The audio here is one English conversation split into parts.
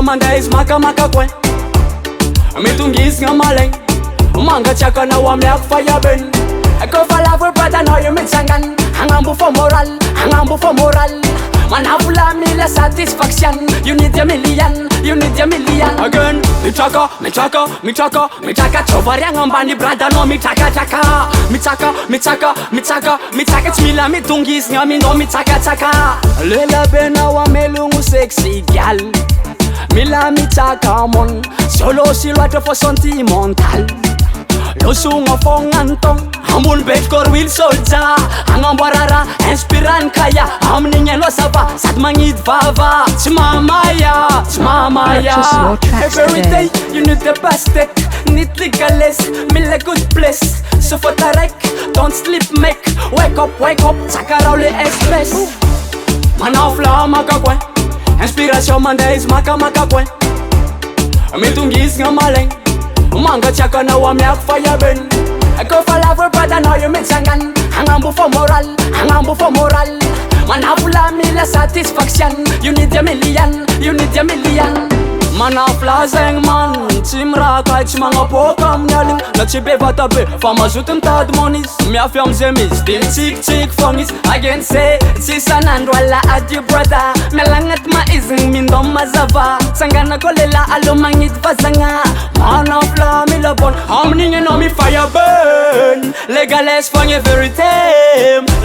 mandaiz maka kwen Mitungiznga maleng Manga chaka na wamyak fayaben Go for love with brother now you mitsangan Hangambu for moral Manafo me la satisfaction You need a million Again, me chaka Chovari ngambani brother no me chaka Chmila me tungis ngami no me chaka Lela bena wa melungu sexy gal Mila me chaka mon Solo silhouette for sentimental Losunga fongantong Ambul bet kor will soldier Angambarara inspiran kaya Amningen lo sava Sat mangid vava Tmamaya Every day you need the best tech Need legales Mille good place So for tarek Don't sleep make Wake up Sakara le express Manafla makakwen Inspiration mandais maka kwen Mitungis ngamaleng Manga chaka na wamyak fayaben Go for love with brother now you mitsangan Hangambu for moral Manafo me la satisfaction You need a million Manafla zeng man Timra kai chmanga pokam nyaling Na chibe vatabe Fama zutem tad monis Miafiam zemis Dim tik fongis Again say Sisanan wala adi brother Melangat ma izing mindom mazava Sangana kolela alomangit vazanga Manafla me la bon Amningen on me fire burn Legales fange verite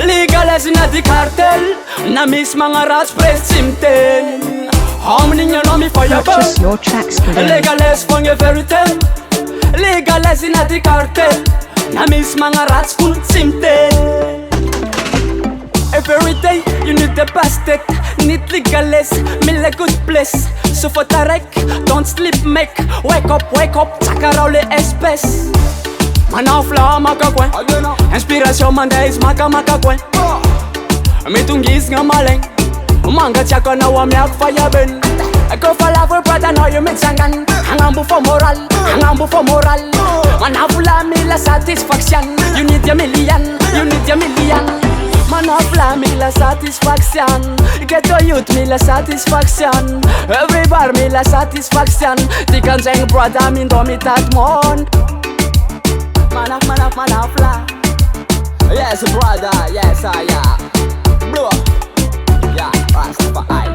Legales na di cartel Na mis mga rats press simten Harmony on me fire Purchase your tracks today. Legales fange verite Legales na di cartel Na mis mga rats full simten Every day you need the best tech Need legales, mille good place So for tarek, don't sleep make Wake up, sakara le espèce Manafla makakwen Inspiration mandais maka kwen Mitungis ngamaleng Manga chaka na wamyak fayaben Go for love with brother now you mitsangan Hangambu for moral Manafo me la satisfaction You need a million Manafo me la satisfaction Get to youth me la satisfaction Every bar me la satisfaction Tikan zeng brother min do mi tat mon Manafla Yes brother, yes yeah Bro Yeah, Rastafari